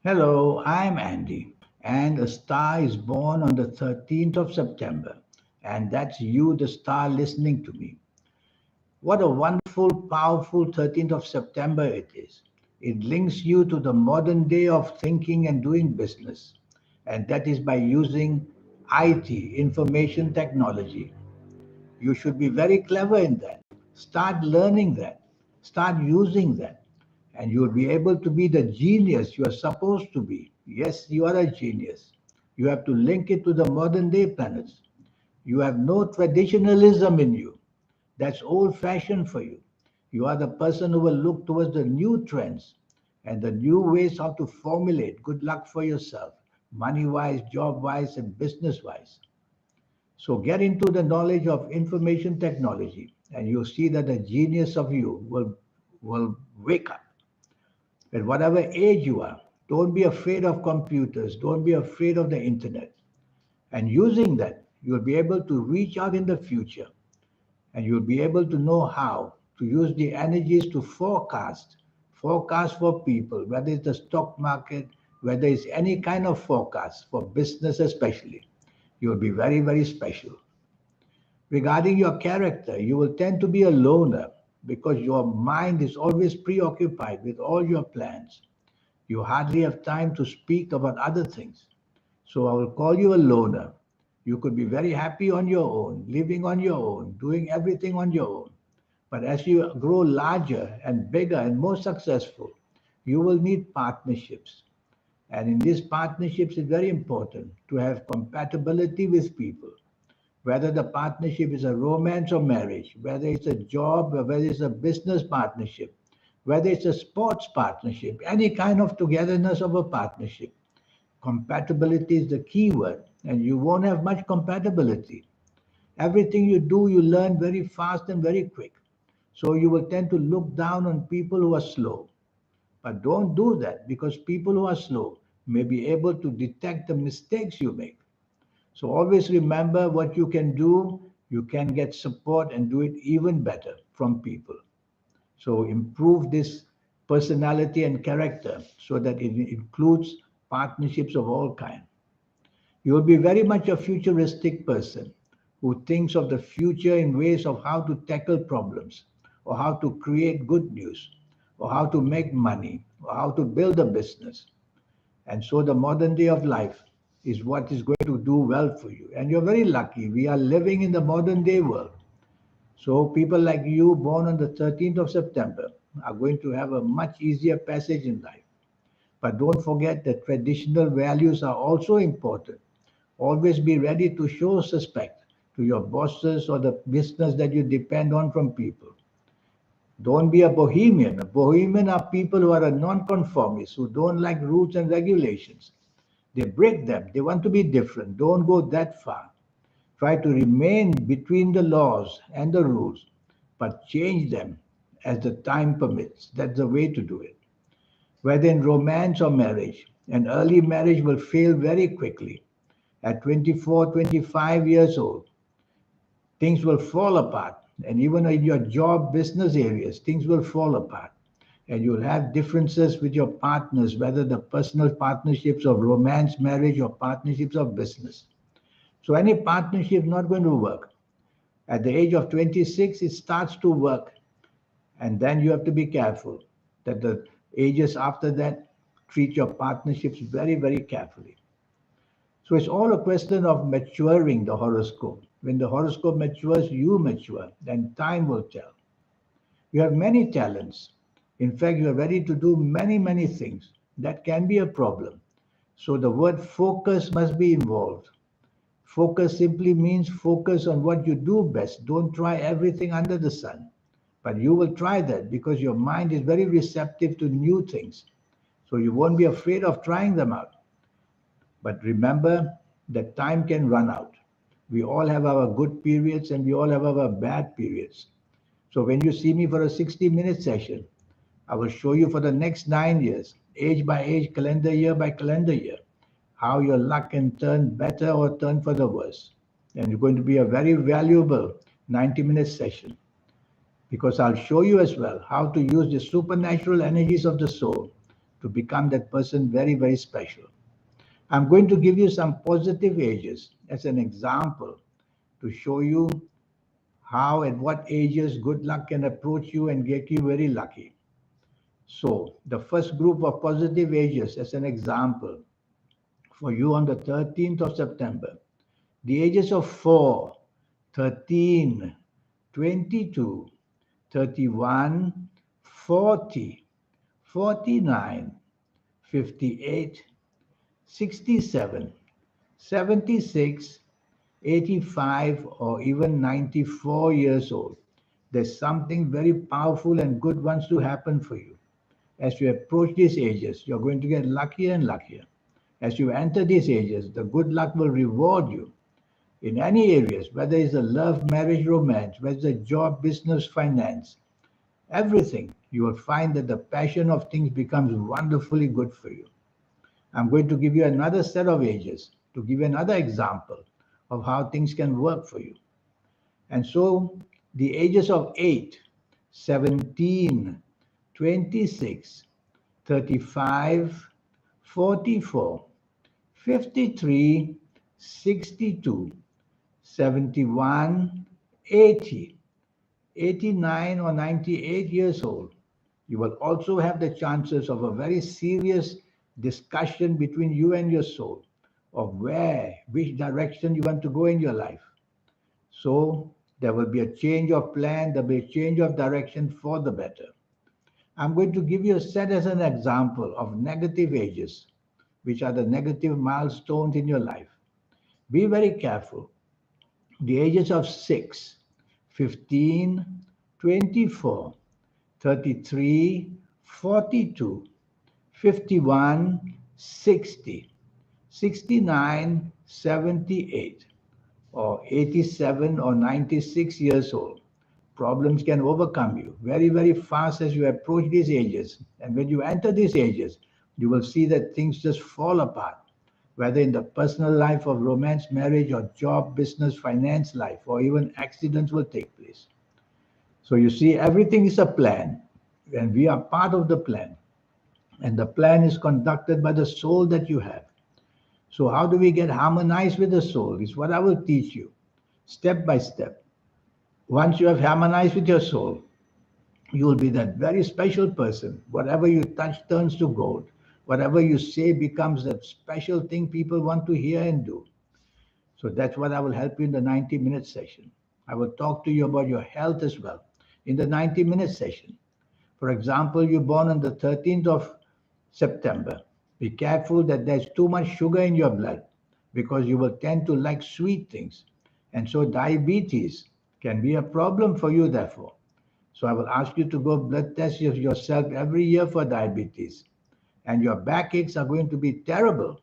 Hello, I'm Andy, and a star is born on the 13th of September, and that's you, the star, listening to me. What a wonderful, powerful 13th of September it is. It links you to the modern day of thinking and doing business, and that is by using IT, information technology. You should be very clever in that. Start learning that. Start using that. And you'll be able to be the genius you are supposed to be. Yes, you are a genius. You have to link it to the modern day planets. You have no traditionalism in you. That's old fashioned for you. You are the person who will look towards the new trends and the new ways how to formulate good luck for yourself, money wise, job wise, and business wise. So get into the knowledge of information technology, and you'll see that the genius of you will wake up. At whatever age you are, don't be afraid of computers, don't be afraid of the internet. And using that, you'll be able to reach out in the future, and you'll be able to know how to use the energies to forecast for people, whether it's the stock market, whether it's any kind of forecast for business especially. You'll be very, very special. Regarding your character, you will tend to be a loner because your mind is always preoccupied with all your plans. You hardly have time to speak about other things. So I will call you a loner. You could be very happy on your own, living on your own, doing everything on your own. But as you grow larger and bigger and more successful, you will need partnerships. And in these partnerships, it's very important to have compatibility with people, whether the partnership is a romance or marriage, whether it's a job or whether it's a business partnership, whether it's a sports partnership, any kind of togetherness of a partnership. Compatibility is the key word, and you won't have much compatibility. Everything you do, you learn very fast and very quick. So you will tend to look down on people who are slow. But don't do that because people who are slow may be able to detect the mistakes you make. So always remember what you can do. You can get support and do it even better from people. So improve this personality and character so that it includes partnerships of all kinds. You will be very much a futuristic person who thinks of the future in ways of how to tackle problems or how to create good news or how to make money or how to build a business. And so the modern day of life is what is going to do well for you. And you're very lucky. We are living in the modern day world. So people like you, born on the 13th of September, are going to have a much easier passage in life. But don't forget that traditional values are also important. Always be ready to show respect to your bosses or the business that you depend on from people. Don't be a bohemian. A bohemian are people who are a non-conformists, who don't like rules and regulations. They break them. They want to be different. Don't go that far. Try to remain between the laws and the rules, but change them as the time permits. That's the way to do it. Whether in romance or marriage, an early marriage will fail very quickly. At 24, 25 years old, things will fall apart. And even in your job, business areas, things will fall apart. And you'll have differences with your partners, whether the personal partnerships of romance, marriage, or partnerships of business. So any partnership is not going to work. At the age of 26, it starts to work. And then you have to be careful that the ages after that treat your partnerships very, very carefully. So it's all a question of maturing the horoscope. When the horoscope matures, you mature, then time will tell. You have many talents. In fact, you are ready to do many, many things. That can be a problem. So the word focus must be involved. Focus simply means focus on what you do best. Don't try everything under the sun. But you will try that because your mind is very receptive to new things. So you won't be afraid of trying them out. But remember that time can run out. We all have our good periods and we all have our bad periods. So when you see me for a 60-minute session, I will show you for the next 9 years, age by age, calendar year by calendar year, how your luck can turn better or turn for the worse. And it's going to be a very valuable 90-minute session because I'll show you as well how to use the supernatural energies of the soul to become that person very, very special. I'm going to give you some positive ages as an example to show you how at what ages good luck can approach you and get you very lucky. So, the first group of positive ages as an example for you on the 13th of September, the ages of 4, 13, 22, 31, 40, 49, 58, 67, 76, 85, or even 94 years old. There's something very powerful and good wants to happen for you. As you approach these ages, you're going to get luckier and luckier. As you enter these ages, the good luck will reward you in any areas, whether it's a love, marriage, romance, whether it's a job, business, finance, everything. You will find that the passion of things becomes wonderfully good for you. I'm going to give you another set of ages to give you another example of how things can work for you. And so the ages of 8, 17, 26, 35, 44, 53, 62, 71, 80, 89 or 98 years old, you will also have the chances of a very serious discussion between you and your soul of which direction you want to go in your life. So there will be a change of plan, there will be a change of direction for the better. I'm going to give you a set as an example of negative ages, which are the negative milestones in your life. Be very careful. The ages of 6, 15, 24, 33, 42, 51, 60, 69, 78, or 87 or 96 years old. Problems can overcome you very, very fast as you approach these ages. And when you enter these ages, you will see that things just fall apart, whether in the personal life of romance, marriage, or job, business, finance life, or even accidents will take place. So you see, everything is a plan, and we are part of the plan. And the plan is conducted by the soul that you have. So how do we get harmonized with the soul? Is what I will teach you, step by step. Once you have harmonized with your soul, you will be that very special person. Whatever you touch turns to gold. Whatever you say becomes that special thing people want to hear and do. So that's what I will help you in the 90-minute session. I will talk to you about your health as well in the 90-minute session. For example, you're born on the 13th of September. Be careful that there's too much sugar in your blood because you will tend to like sweet things. And so diabetes can be a problem for you, therefore. So I will ask you to go blood test yourself every year for diabetes. And your backaches are going to be terrible.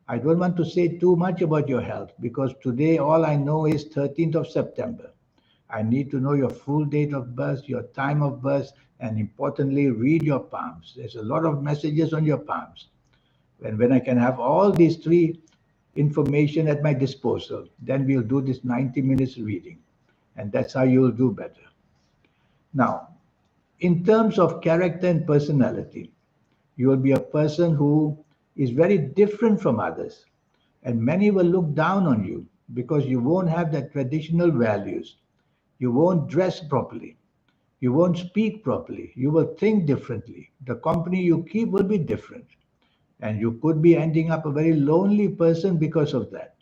I don't want to say too much about your health because today all I know is 13th of September. I need to know your full date of birth, your time of birth, and importantly, read your palms. There's a lot of messages on your palms. And when I can have all these three information at my disposal, then we'll do this 90 minutes reading. And that's how you'll do better. Now, in terms of character and personality, you will be a person who is very different from others. And many will look down on you because you won't have the traditional values. You won't dress properly. You won't speak properly. You will think differently. The company you keep will be different. And you could be ending up a very lonely person because of that.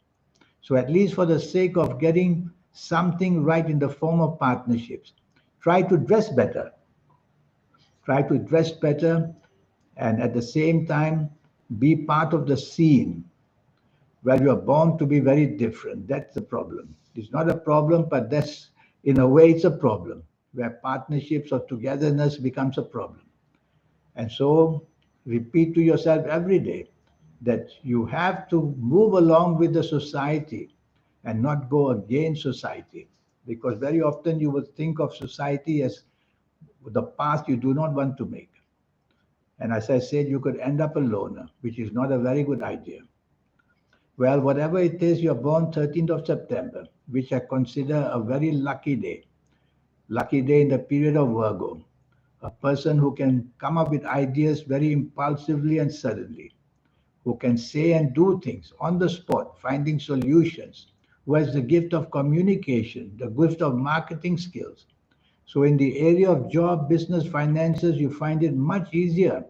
So at least for the sake of getting something right in the form of partnerships, try to dress better. Try to dress better and at the same time be part of the scene where you are born to be very different. That's the problem. It's not a problem, but that's, in a way, it's a problem, where partnerships or togetherness becomes a problem. And so repeat to yourself every day that you have to move along with the society and not go against society. Because very often you will think of society as the path you do not want to make. And as I said, you could end up a loner, which is not a very good idea. Well, whatever it is, you're born 13th of September, which I consider a very lucky day. Lucky day in the period of Virgo. a person who can come up with ideas very impulsively and suddenly, who can say and do things on the spot, finding solutions, who has the gift of communication, the gift of marketing skills. So, in the area of job, business, finances, you find it much easier.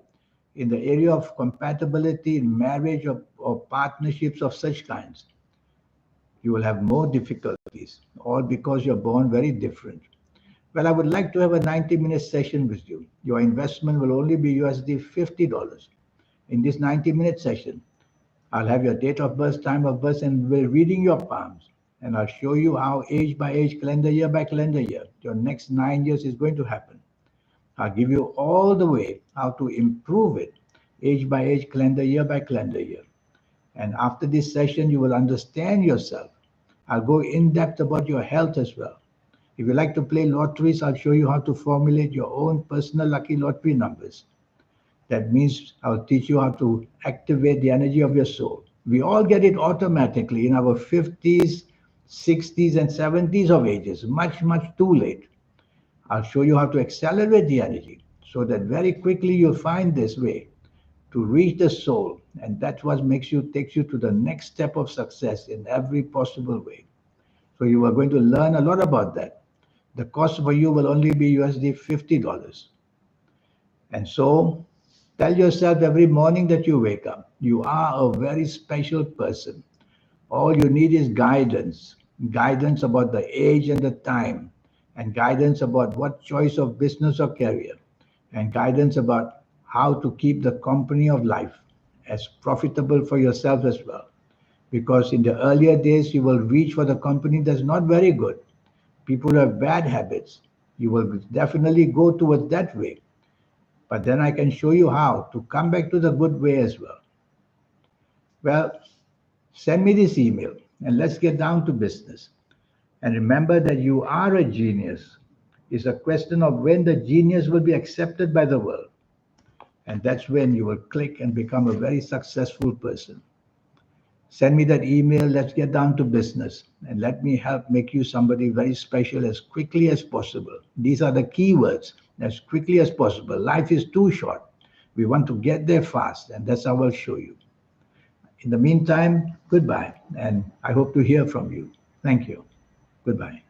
In the area of compatibility in marriage or partnerships of such kinds, you will have more difficulties, all because you're born very different. Well, I would like to have a 90-minute session with you. Your investment will only be USD $50. In this 90-minute session, I'll have your date of birth, time of birth, and we're reading your palms. And I'll show you how age by age, calendar year by calendar year, your next 9 years is going to happen. I'll give you all the way how to improve it, age by age, calendar year by calendar year. And after this session, you will understand yourself. I'll go in depth about your health as well. If you like to play lotteries, I'll show you how to formulate your own personal lucky lottery numbers. That means I'll teach you how to activate the energy of your soul. We all get it automatically in our 50s, 60s, and 70s of ages, much, much too late. I'll show you how to accelerate the energy so that very quickly you'll find this way to reach the soul. And that's what takes you to the next step of success in every possible way. So you are going to learn a lot about that. The cost for you will only be USD $50. And so tell yourself every morning that you wake up, you are a very special person. All you need is guidance, guidance about the age and the time, and guidance about what choice of business or career, and guidance about how to keep the company of life as profitable for yourself as well. Because in the earlier days, you will reach for the company that's not very good. People who have bad habits. You will definitely go towards that way. But then I can show you how to come back to the good way as well. Well, send me this email and let's get down to business. And remember that you are a genius. It's a question of when the genius will be accepted by the world. And that's when you will click and become a very successful person. Send me that email. Let's get down to business. And let me help make you somebody very special as quickly as possible. These are the key words. As quickly as possible. Life is too short. We want to get there fast. And that's how I'll show you. In the meantime, goodbye. And I hope to hear from you. Thank you. Goodbye.